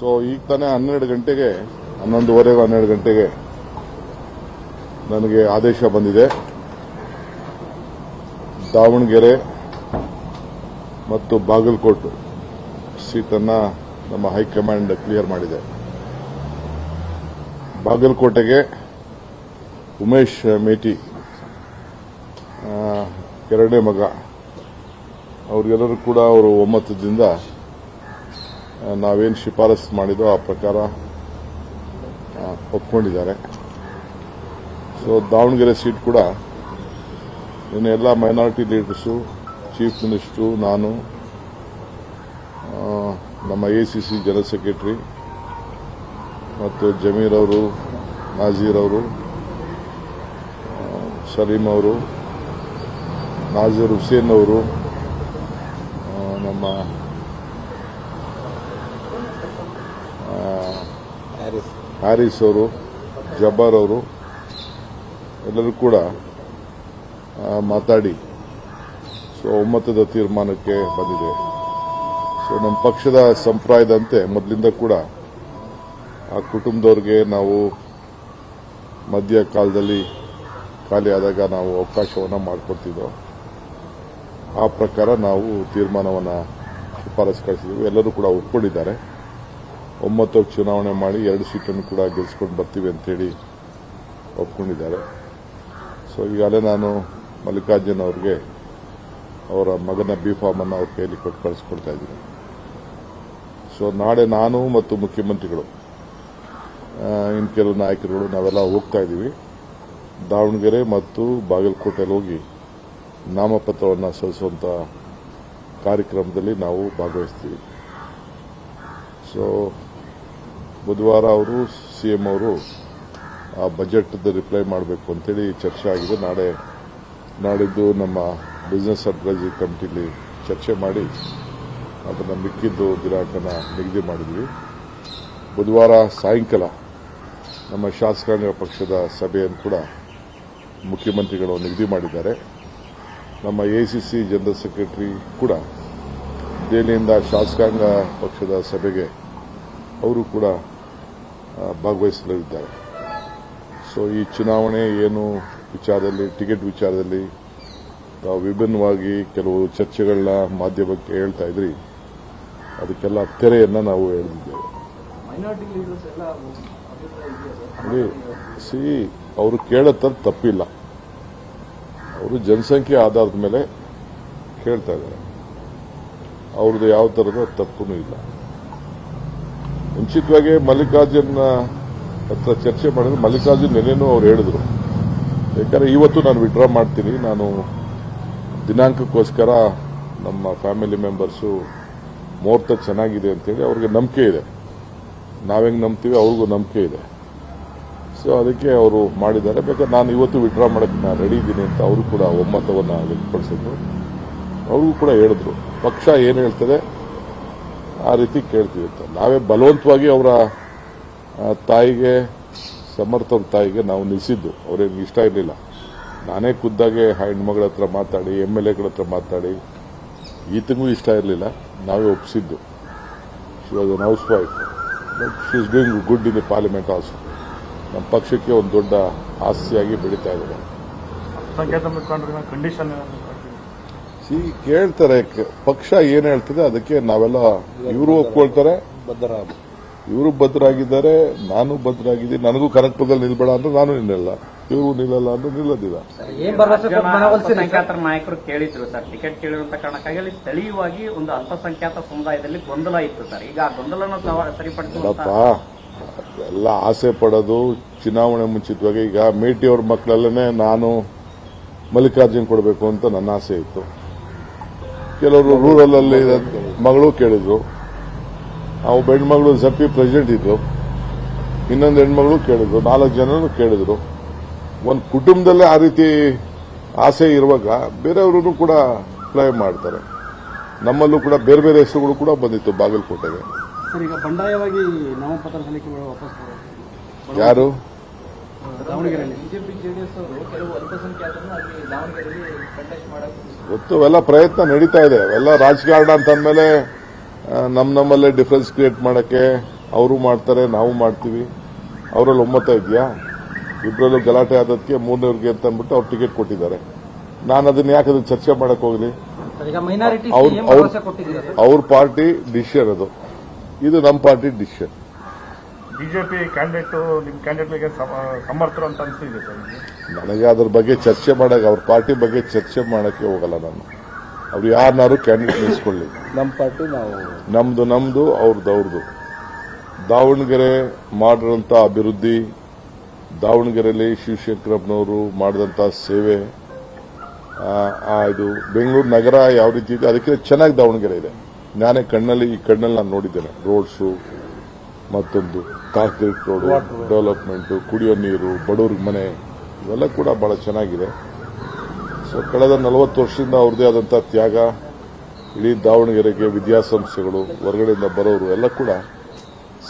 So ಈಗ ತಾನೇ 12 ಗಂಟೆಗೆ 11:30 ಗಂಟೆಗೆ ನನಗೆ ಆದೇಶ ಬಂದಿದೆ. ದಾವಣಗೆರೆ ಮತ್ತು ಬಾಗಲಕೋಟೆ ಸೀಟನ್ನು ನಮ್ಮ ಹೈಕಮಾಂಡ್ ಕ್ಲಿಯರ್ ಮಾಡಿದೆ. ಬಾಗಲಕೋಟೆಗೆ ಉಮೇಶ್ ಮೇಟಿ ಎರಡನೇ ಮಗ, ಅವರಿಗೆಲ್ಲರೂ ಕೂಡ ಅವರು ಒಮ್ಮತದಿಂದ ನಾವೇನು ಶಿಫಾರಸು ಮಾಡಿದೋ ಆ ಪ್ರಕಾರ ಒಪ್ಕೊಂಡಿದ್ದಾರೆ. ಸೊ ದಾವಣಗೆರೆ ಸೀಟ್ ಕೂಡ ಇನ್ನು ಎಲ್ಲ ಮೈನಾರಿಟಿ ಲೀಡರ್ಸು, ಚೀಫ್ ಮಿನಿಸ್ಟರು, ನಾನು, ನಮ್ಮ ಎಸಿಸಿ ಜನರಲ್ ಸೆಕ್ರೆಟರಿ ಮತ್ತು ಜಮೀರ್ ಅವರು, ನಾಜೀರ್ ಅವರು, ಸಲೀಂ ಅವರು, ನಾಜೀರ್ ಹುಸೇನ್ ಅವರು, ನಮ್ಮ ಹ್ಯಾರಿಸ್ ಅವರು, ಜಬ್ಬಾರ್ ಅವರು ಎಲ್ಲರೂ ಕೂಡ ಮಾತಾಡಿ ಸೊ ಒಮ್ಮತದ ತೀರ್ಮಾನಕ್ಕೆ ಬಂದಿದೆ. ಸೊ ನಮ್ಮ ಪಕ್ಷದ ಸಂಪ್ರದಾಯದಂತೆ ಮೊದಲಿಂದ ಕೂಡ ಆ ಕುಟುಂಬದವ್ರಿಗೆ ನಾವು ಮಧ್ಯ ಕಾಲದಲ್ಲಿ ಖಾಲಿ ಆದಾಗ ನಾವು ಅವಕಾಶವನ್ನು ಮಾಡಿಕೊಡ್ತಿದ್ದೋ ಆ ಪ್ರಕಾರ ನಾವು ತೀರ್ಮಾನವನ್ನು ಶಿಫಾರಸು ಕಳಿಸಿದ್ದೀವಿ. ಎಲ್ಲರೂ ಕೂಡ ಒಪ್ಕೊಂಡಿದ್ದಾರೆ. ಒಮ್ಮತಕ್ಕೆ ಚುನಾವಣೆ ಮಾಡಿ 2 ಸೀಟನ್ನು ಕೂಡ ಗೆಲ್ಲಿಸ್ಕೊಂಡು ಬರ್ತೀವಿ ಅಂತೇಳಿ ಒಪ್ಕೊಂಡಿದ್ದಾರೆ. ಸೊ ಈಗಾಗಲೇ ನಾನು ಮಲ್ಲಿಕಾರ್ಜುನ್ ಅವರಿಗೆ ಅವರ ಮಗನ ಬಿ ಫಾರ್ಮ್ ಅನ್ನು ಅವ್ರ ಕೈಯಲ್ಲಿ ಕೊಟ್ಟು ಕಳಿಸ್ಕೊಡ್ತಾ ಇದ್ದೀನಿ. ಸೊ ನಾಳೆ ನಾನು ಮತ್ತು ಮುಖ್ಯಮಂತ್ರಿಗಳು ಇನ್ನು ಕೆಲವು ನಾಯಕರುಗಳು ನಾವೆಲ್ಲ ಹೋಗ್ತಾ ಇದ್ದೀವಿ. ದಾವಣಗೆರೆ ಮತ್ತು ಬಾಗಲಕೋಟೆಯಲ್ಲಿ ಹೋಗಿ ನಾಮಪತ್ರವನ್ನು ಸಲ್ಲಿಸುವಂಥ ಕಾರ್ಯಕ್ರಮದಲ್ಲಿ ನಾವು ಭಾಗವಹಿಸ್ತೀವಿ. ಸೊ ಬುಧವಾರ ಅವರು ಸಿಎಂ ಅವರು ಆ ಬಜೆಟ್ ರಿಪ್ಲೈ ಮಾಡಬೇಕು ಅಂತೇಳಿ ಚರ್ಚೆ ಆಗಿದೆ. ನಾಡಿದ್ದು ನಮ್ಮ ಬಿಸಿನೆಸ್ ಅಡ್ವೈಸರಿ ಕಮಿಟಿಲಿ ಚರ್ಚೆ ಮಾಡಿ ಅದನ್ನು ಮಿಕ್ಕಿದ್ದು ದಿನಾಂಕನ ನಿಗದಿ ಮಾಡಿದ್ವಿ. ಬುಧವಾರ ಸಾಯಂಕಾಲ ನಮ್ಮ ಶಾಸಕಾಂಗ ಪಕ್ಷದ ಸಭೆಯನ್ನು ಕೂಡ ಮುಖ್ಯಮಂತ್ರಿಗಳು ನಿಗದಿ ಮಾಡಿದ್ದಾರೆ. ನಮ್ಮ ಎಸಿಸಿ ಜನರಲ್ ಸೆಕ್ರೆಟರಿ ಕೂಡ ದೆಹಲಿಯಿಂದ ಶಾಸಕಾಂಗ ಪಕ್ಷದ ಸಭೆಗೆ ಅವರು ಕೂಡ ಭಾಗವಹಿಸಲಿದ್ದಾರೆ. ಸೊ ಈ ಚುನಾವಣೆ ಏನು ವಿಚಾರದಲ್ಲಿ, ಟಿಕೆಟ್ ವಿಚಾರದಲ್ಲಿ ನಾವು ವಿಭಿನ್ನವಾಗಿ ಕೆಲವು ಚರ್ಚೆಗಳನ್ನ ಮಾಧ್ಯಮಕ್ಕೆ ಹೇಳ್ತಾ ಇದ್ರಿ, ಅದಕ್ಕೆಲ್ಲ ತೆರೆಯನ್ನು ನಾವು ಎಳೆದಿದ್ದೇವೆ. ಅವರು ಕೇಳತ್ತದ್ದು ತಪ್ಪಿಲ್ಲ. ಅವರು ಜನಸಂಖ್ಯೆ ಆಧಾರದ ಮೇಲೆ ಕೇಳ್ತಾ ಇದ್ದಾರೆ. ಅವ್ರದ್ದು ಯಾವ ಥರದ ತಪ್ಪೂ ಇಲ್ಲ. ಮುಂಚಿತವಾಗಿ ಮಲ್ಲಿಕಾರ್ಜುನ್ ಹತ್ರ ಚರ್ಚೆ ಮಾಡಿದ್ರೆ ಮಲ್ಲಿಕಾರ್ಜುನ್ ನೆನೆನೂ ಅವ್ರು ಹೇಳಿದ್ರು, ಯಾಕಂದ್ರೆ ಇವತ್ತು ನಾನು ವಿಡ್ರಾ ಮಾಡ್ತೀನಿ, ನಾನು ದಿನಾಂಕಕ್ಕೋಸ್ಕರ ನಮ್ಮ ಫ್ಯಾಮಿಲಿ ಮೆಂಬರ್ಸು ಮುಹೂರ್ತ ಚೆನ್ನಾಗಿದೆ ಅಂತೇಳಿ ಅವ್ರಿಗೆ ನಂಬಿಕೆ ಇದೆ. ನಾವೆಂಗೆ ನಂಬ್ತೀವಿ ಅವ್ರಿಗೂ ನಂಬಿಕೆ ಇದೆ. ಸೊ ಅದಕ್ಕೆ ಅವರು ಮಾಡಿದ್ದಾರೆ. ಬೇಕಾದ್ರೆ ನಾನು ಇವತ್ತು ವಿಡ್ರಾ ಮಾಡಕ್ಕೆ ನಾನು ರೆಡಿ ಇದ್ದೀನಿ ಅಂತ ಅವರು ಕೂಡ ಒಮ್ಮತವನ್ನು ವ್ಯಕ್ತಪಡಿಸಿದ್ರು. ಅವ್ರಿಗೂ ಕೂಡ ಹೇಳಿದ್ರು ಪಕ್ಷ ಏನು ಹೇಳ್ತದೆ ಆ ರೀತಿ ಕೇಳ್ತೀವಿ ಅಂತ. ನಾವೇ ಬಲವಂತವಾಗಿ ಅವರ ತಾಯಿಗೆ, ಸಮರ್ಥವ್ರ ತಾಯಿಗೆ ನಾವು ನಿಲ್ಲಿಸಿದ್ದು. ಅವ್ರೇನು ಇಷ್ಟ ಇರಲಿಲ್ಲ. ನಾನೇ ಖುದ್ದಾಗೆ ಹೆಣ್ಮಗಳ ಹತ್ರ ಮಾತಾಡಿ, MLAಗಳ ಹತ್ರ ಮಾತಾಡಿ, ಈತನಿಗೂ ಇಷ್ಟ ಇರಲಿಲ್ಲ, ನಾವೇ ಒಪ್ಪಿಸಿದ್ದು. She was an housewife, but she is doing good in the parliament also. ನಮ್ಮ ಪಕ್ಷಕ್ಕೆ ಒಂದು ದೊಡ್ಡ ಆಸ್ತಿಯಾಗಿ ಬೆಳೀತಾ ಇದ್ದಾರೆ. ಕೇಳ್ತಾರೆ ಪಕ್ಷ ಏನ್ ಹೇಳ್ತದೆ ಅದಕ್ಕೆ ನಾವೆಲ್ಲ, ಇವರು ಒಪ್ಕೊಳ್ತಾರೆ, ಇವರು ಬದ್ಧರಾಗಿದ್ದಾರೆ, ನಾನು ಬದ್ಧರಾಗಿದ್ದೀನಿ. ನನಗೂ ಕನಕಪುರದಲ್ಲಿ ನಿಲ್ಬೇಡ ಅಂದ್ರೆ ನಾನು ನಿಲ್ಲಲ್ಲ, ಇವರು ನಿಲ್ಲಲ್ಲ ಅಂದ್ರೆ ನಿಲ್ಲದಿಲ್ಲ. ಸಂಖ್ಯಾತರ ನಾಯಕರು ಕೇಳಿದ್ರು ಸರ್, ಟಿಕೆಟ್ ಕೇಳಿರುವಂತ ಕಾರಣಕ್ಕಾಗಿ ಅಲ್ಲಿ ಸ್ಥಳೀಯವಾಗಿ ಒಂದು ಅಲ್ಪಸಂಖ್ಯಾತ ಸಮುದಾಯದಲ್ಲಿ ಗೊಂದಲ ಇತ್ತು ಸರ್. ಈಗ ಗೊಂದಲನ ಸರಿಪಡಿಸಪ್ಪ ಎಲ್ಲ ಆಸೆ ಪಡೋದು ಚುನಾವಣೆ ಮುಂಚಿತವಾಗಿ. ಈಗ ಮೇಟಿ ಅವ್ರ ಮಕ್ಕಳಲ್ಲೇ ನಾನು ಮಲ್ಲಿಕಾರ್ಜುನ್ ಕೊಡಬೇಕು ಅಂತ ನನ್ನ ಆಸೆ ಇತ್ತು. ಕೆಲವರು ರೂರಲ್ ಅಲ್ಲಿ ಮಗಳು ಕೇಳಿದ್ರು, ಒಬ್ಬ ಹೆಣ್ಮಗಳು ಜಪ್ಪಿ ಪ್ರೆಸಿಡೆಂಟ್ ಇದ್ರು, ಇನ್ನೊಂದು ಹೆಣ್ಮಗಳು ಕೇಳಿದ್ರು, 4 ಜನರು ಕೇಳಿದ್ರು. ಒಂದು ಕುಟುಂಬದಲ್ಲೇ ಆ ರೀತಿ ಆಸೆ ಇರುವಾಗ ಬೇರೆಯವರು ಕೂಡ ಅಪ್ಲೈ ಮಾಡ್ತಾರೆ. ನಮ್ಮಲ್ಲೂ ಕೂಡ ಬೇರೆ ಬೇರೆ ಹೆಸರುಗಳು ಕೂಡ ಬಂದಿತ್ತು ಬಾಗಲಕೋಟೆಗೆ. ಈಗ ಬಂಡಾಯವಾಗಿ ನಾಮಪತ್ರ ಸಲ್ಲಿಕೆಗಳು ವಾಪಸ್ ಯಾರು ದಾವಣಗೆರೆಯಲ್ಲಿ ಬಿಜೆಪಿ ಜೆಡಿಎಸ್ ಅವರು ಕೆಲವು ಅಲ್ಪಸಂಖ್ಯಾತರನ್ನು ಅಲ್ಲಿ ದಾವಣಗೆರೆಯಲ್ಲಿ ಕಂಟೆಸ್ಟ್ ಮಾಡಕ್ಕೆ ಗೊತ್ತು. ಎಲ್ಲ ಪ್ರಯತ್ನ ನಡೀತಾ ಇದೆ. ಎಲ್ಲ ರಾಜಕಾರಣ ಅಂತಂದ್ಮೇಲೆ ನಮ್ಮಲ್ಲೇ ಡಿಫರೆನ್ಸ್ ಕ್ರಿಯೇಟ್ ಮಾಡಕ್ಕೆ ಅವರು ಮಾಡ್ತಾರೆ, ನಾವು ಮಾಡ್ತೀವಿ. ಅವರಲ್ಲಿ ಒಮ್ಮತ ಇದೆಯಾ? ಇಬ್ಬರಲ್ಲೂ ಗಲಾಟೆ ಆದದಕ್ಕೆ ಮೂರನೇವ್ರಿಗೆ ಅಂತ ಅಂದ್ಬಿಟ್ಟು ಅವ್ರು ಟಿಕೆಟ್ ಕೊಟ್ಟಿದ್ದಾರೆ. ನಾನು ಅದನ್ನ ಯಾಕೆ ಅದನ್ನ ಚರ್ಚೆ ಮಾಡಕ್ ಹೋಗ್ಲಿ? ಈಗ ಮೈನಾರಿಟಿ ಅವ್ರ ಪಾರ್ಟಿ ಡಿಸಿಷನ್ ಅದು, ಇದು ನಮ್ಮ ಪಾರ್ಟಿ ಡಿಸಿಷನ್. ಬಿಜೆಪಿ ಕ್ಯಾಂಡಿಡೇಟ್ ನಿಮ್ಮ ಕ್ಯಾಂಡಿಡೇಟ್ಗೆ ಸಮರ್ಥರು ಅಂತ ಅನಿಸ್ತಿದೆ ಸರ್ ನಿಮಗೆ? ನನಗೆ ಅದ್ರ ಬಗ್ಗೆ ಚರ್ಚೆ ಮಾಡಕ್ಕೆ, ಅವ್ರ ಪಾರ್ಟಿ ಬಗ್ಗೆ ಚರ್ಚೆ ಮಾಡಕ್ಕೆ ಹೋಗಲ್ಲ ನಾನು. ಅವ್ರು ಯಾರನ್ನಾರು ಕ್ಯಾಂಡಿಡೇಟ್ ನಿಲ್ಲಿಸ್ಕೊಳ್ಳಿ. ನಮ್ಮ ಪಾರ್ಟಿ ನಾವು ನಮ್ದು ಅವ್ರದ್ದು. ದಾವಣಗೆರೆ ಮಾಡಿರೋಂಥ ಅಭಿವೃದ್ಧಿ, ದಾವಣಗೆರೆಯಲ್ಲಿ ಶಿವಶಂಕರಪ್ಪನವರು ಮಾಡಿದಂಥ ಸೇವೆ, ಇದು ಬೆಂಗಳೂರು ನಗರ ಯಾವ ರೀತಿ ಇದೆ ಅದಕ್ಕೆ ಚೆನ್ನಾಗಿ ದಾವಣಗೆರೆ ಇದೆ. ನಾನೇ ಈ ಕಣ್ಣಲ್ಲಿ ನಾನು ನೋಡಿದ್ದೇನೆ. ರೋಡ್ಸು, ಮತ್ತೊಂದು ಕಾಂಕ್ರೀಟ್ ರೋಡು, ಡೆವಲಪ್ಮೆಂಟು, ಕುಡಿಯೋ ನೀರು, ಬಡವ್ರಿಗೆ ಮನೆ, ಇವೆಲ್ಲ ಕೂಡ ಬಹಳ ಚೆನ್ನಾಗಿದೆ. ಸೊ ಕಳೆದ 40 ವರ್ಷದಿಂದ ಅವ್ರದೇ ಆದಂಥ ತ್ಯಾಗ, ಇಡೀ ದಾವಣಗೆರೆಗೆ ವಿದ್ಯಾಸಂಸ್ಥೆಗಳು, ಹೊರಗಡೆಯಿಂದ ಬರೋರು ಎಲ್ಲ ಕೂಡ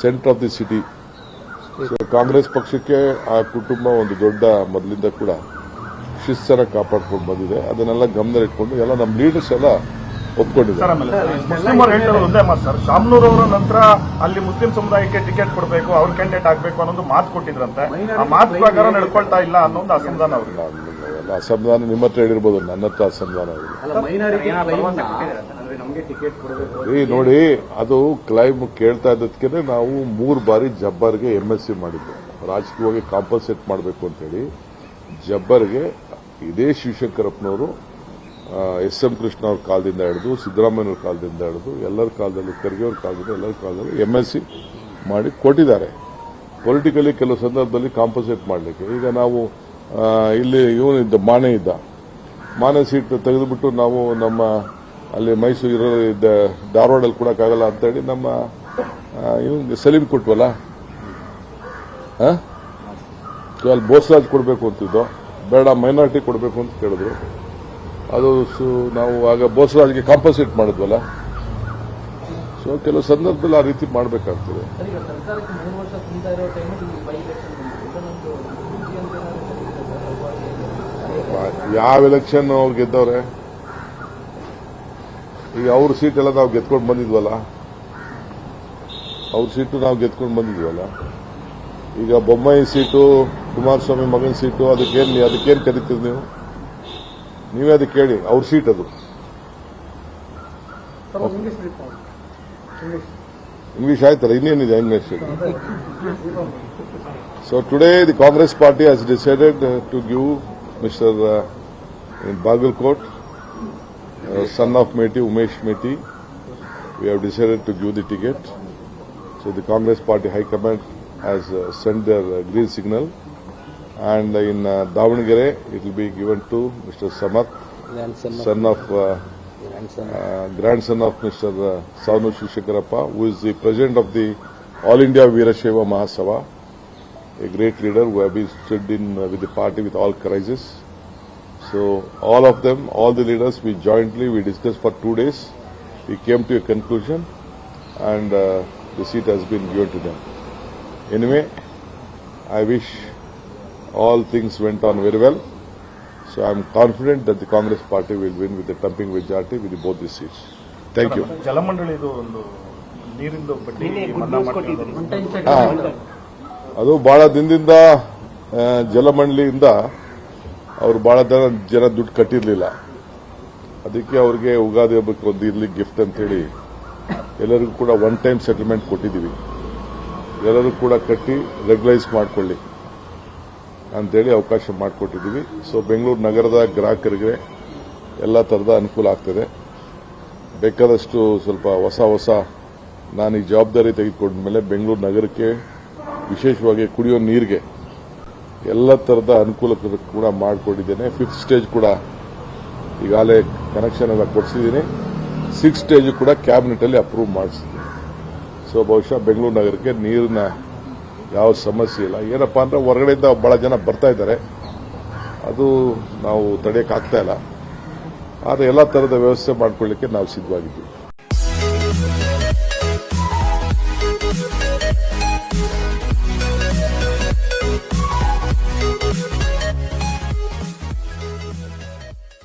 centre of the city. So Congress ಪಕ್ಷಕ್ಕೆ ಆ ಕುಟುಂಬ ಒಂದು ದೊಡ್ಡ ಮೊದಲಿಂದ ಕೂಡ ಶಿಸ್ತನ್ನು ಕಾಪಾಡ್ಕೊಂಡು ಬಂದಿದೆ. ಅದನ್ನೆಲ್ಲ ಗಮನದಲ್ಲಿಟ್ಕೊಂಡು ಎಲ್ಲ ನಮ್ಮ ಲೀಡರ್ಸ್ ಎಲ್ಲ ಒಪ್ಕೊಂಡಿದ್ದಾರೆ. ಮುಸ್ಲಿಮರು ಹೇಳ್ತಾರೆ ಒಂದೇ ಮಾತು ಸರ್, ಶಾಮನೂರ್ ಅವರ ನಂತರ ಅಲ್ಲಿ ಮುಸ್ಲಿಂ ಸಮುದಾಯಕ್ಕೆ ಟಿಕೆಟ್ ಕೊಡಬೇಕು, ಅವ್ರ ಕ್ಯಾಂಡಿಡೇಟ್ ಆಗಬೇಕು ಅನ್ನೋದು ಮಾತು ಕೊಟ್ಟಿದ್ರಂತೆ. ಆ ಮಾತು ಪ್ರಕಾರ ನಡ್ಕೊಳ್ತಾ ಇಲ್ಲ ಅನ್ನೋ ಒಂದು ಅಸಮಾಧಾನ ಅವ್ರಿಗೆ. ಎಲ್ಲ ಅಸಮಾಧಾನ ನಿಮ್ಮ ಹತ್ರ ಹೇಳಿರ್ಬೋದು, ನನ್ನ ಹತ್ರ ಅಸಮಾಧಾನ ಇಲ್ಲ. ನೋಡಿ, ಅದು ಕ್ಲೈಮ್ ಕೇಳ್ತಾ ಇದ್ದದಕ್ಕೆ ನಾವು 3 ಬಾರಿ ಜಬ್ಬರ್ಗೆ MSc ಮಾಡಿದ್ದು. ರಾಜಕೀಯವಾಗಿ ಕಾಂಪನ್ಸೇಟ್ ಮಾಡಬೇಕು ಅಂತ ಹೇಳಿ ಜಬ್ಬರ್ಗೆ ಇದೇ ಶಿವಶಂಕರಪ್ಪನವರು SM ಕೃಷ್ಣ ಅವ್ರ ಕಾಲದಿಂದ ಹಿಡಿದು, ಸಿದ್ದರಾಮಯ್ಯವ್ರ ಕಾಲದಿಂದ ಹಿಡಿದು, ಎಲ್ಲರ ಕಾಲದಲ್ಲೂ, ಖರ್ಗೆ ಅವ್ರ ಕಾಲದಿಂದ ಎಲ್ಲರ ಕಾಲದಲ್ಲೂ MSc ಮಾಡಿ ಕೊಟ್ಟಿದ್ದಾರೆ. ಪೊಲಿಟಿಕಲಿ ಕೆಲವು ಸಂದರ್ಭದಲ್ಲಿ ಕಾಂಪನ್ಸೇಟ್ ಮಾಡಲಿಕ್ಕೆ. ಈಗ ನಾವು ಇಲ್ಲಿ ಇವನಿದ್ದ ಮಾನೆ ಸೀಟ್ ತೆಗೆದುಬಿಟ್ಟು ನಾವು ನಮ್ಮ ಅಲ್ಲಿ ಮೈಸೂರು ಧಾರವಾಡಲ್ಲಿ ಕೊಡೋಕ್ಕಾಗಲ್ಲ ಅಂತ ಹೇಳಿ ನಮ್ಮ ಇವನಿಗೆ ಸಲೀಂ ಕೊಟ್ವಲ್ಲ, ಅಲ್ಲಿ ಬೋಸ್ರಾಜ್ ಕೊಡಬೇಕು ಅಂತಿದ್ದೋ, ಬೇಡ ಮೈನಾರಿಟಿ ಕೊಡಬೇಕು ಅಂತ ಕೇಳಿದ್ರು. ಅದು ನಾವು ಆಗ ಬೋಸ್ರಾಜ್ಗೆ ಕಾಂಪನ್ಸೇಟ್ ಮಾಡಿದ್ವಲ್ಲ. ಸೊ ಕೆಲವು ಸಂದರ್ಭದಲ್ಲಿ ಆ ರೀತಿ ಮಾಡಬೇಕಾಗ್ತದೆ. ಯಾವ ಎಲೆಕ್ಷನ್ ಅವ್ರು ಗೆದ್ದವ್ರೆ? ಈಗ ಅವ್ರ ಸೀಟ್ ಎಲ್ಲ ನಾವು ಗೆದ್ಕೊಂಡು ಬಂದಿದ್ವಲ್ಲ, ಅವ್ರ ಸೀಟು ನಾವು ಗೆದ್ಕೊಂಡು ಬಂದಿದ್ವಲ್ಲ. ಈಗ ಬೊಮ್ಮಾಯಿ ಸೀಟು, ಕುಮಾರಸ್ವಾಮಿ ಮಗನ ಸೀಟು, ಅದಕ್ಕೇನು ಕರೀತೀರಿ ನೀವು? ನೀವೇ ಅದಕ್ಕೆ ಹೇಳಿ. ಅವ್ರ ಸೀಟ್ ಅದು. ಇಂಗ್ಲಿಷ್ ಆಯ್ತಲ್ಲ, ಇನ್ನೇನಿದೆ English? So today the Congress party has decided to give mister in Bagalkot, son of Meti, Umesh Meti. We have decided to give the ticket. So the Congress Party High Command has sent their green signal. And in Davangere, it will be given to Mr. Samath, grandson of Mr. Savnu Shivshankarappa, who is the president of the All India Veerashaiva Mahasabha, a great leader who have been stood in with the party with all crises. So all of them, all the leaders, we discussed for 2 days. We came to a conclusion, and the seat has been given to them. Anyway, I wish all things went on very well. So I am confident that the Congress Party will win with a thumping majority with both these seats. Thank you. ಜಲಮಂಡಳಿದು ಒಂದು ನೀರಿಂದು ಬಡ್ಡಿ ಮನ್ನಾ ಮಾಡ್ತಿದ್ದಾರೆ. ಅದು ಬಹಳ ದಿನದಿಂದ ಜಲಮಂಡಳಿಯಿಂದ ಅವರು ಬಹಳ ಜನ ದುಡ್ಡು ಕಟ್ಟಿರಲಿಲ್ಲ. ಅದಕ್ಕೆ ಅವ್ರಿಗೆ ಉಗಾದಿ ಹಬ್ಬಕ್ಕೆ ಒಂದು ಇರ್ಲಿ ಗಿಫ್ಟ್ ಅಂತೇಳಿ ಎಲ್ಲರಿಗೂ ಕೂಡ 1 ಟೈಮ್ ಸೆಟಲ್ಮೆಂಟ್ ಕೊಟ್ಟಿದ್ದೀವಿ. ಎಲ್ಲರೂ ಕೂಡ ಕಟ್ಟಿ ರೆಗ್ಯುಲೈಸ್ ಮಾಡಿಕೊಳ್ಳಿ ಅಂತೇಳಿ ಅವಕಾಶ ಮಾಡಿಕೊಟ್ಟಿದ್ದೀವಿ. ಸೊ ಬೆಂಗಳೂರು ನಗರದ ಗ್ರಾಹಕರಿಗೆ ಎಲ್ಲ ಥರದ ಅನುಕೂಲ ಆಗ್ತದೆ. ಬೇಕಾದಷ್ಟು ಸ್ವಲ್ಪ ಹೊಸ ನಾನು ಈ ಜವಾಬ್ದಾರಿ ತೆಗೆದುಕೊಂಡ ಮೇಲೆ ಬೆಂಗಳೂರು ನಗರಕ್ಕೆ ವಿಶೇಷವಾಗಿ ಕುಡಿಯೋ ನೀರಿಗೆ ಎಲ್ಲ ಥರದ ಅನುಕೂಲ ಕೂಡ ಮಾಡಿಕೊಟ್ಟಿದ್ದೇನೆ. 5th ಸ್ಟೇಜ್ ಕೂಡ ಈಗಾಗಲೇ ಕನೆಕ್ಷನ್ ಎಲ್ಲ ಕೊಡಿಸಿದ್ದೀನಿ. 6th ಸ್ಟೇಜ್ ಕೂಡ ಕ್ಯಾಬಿನೆಟ್ ಅಲ್ಲಿ ಅಪ್ರೂವ್ ಮಾಡಿಸಿದ್ದೀನಿ. ಸೊ ಬಹುಶಃ ಬೆಂಗಳೂರು ನಗರಕ್ಕೆ ನೀರಿನ ಯಾವ ಸಮಸ್ಯೆ ಇಲ್ಲ. ಏನಪ್ಪಾ ಅಂದ್ರೆ ಹೊರಗಡೆಯಿಂದ ಬಹಳ ಜನ ಬರ್ತಾ ಇದ್ದಾರೆ, ಅದು ನಾವು ತಡೆಯಕ್ಕಾಗ್ತಾ ಇಲ್ಲ. ಆದರೆ ಎಲ್ಲ ಥರದ ವ್ಯವಸ್ಥೆ ಮಾಡ್ಕೊಳ್ಳಿಕ್ಕೆ ನಾವು ಸಿದ್ಧವಾಗಿದ್ದೀವಿ.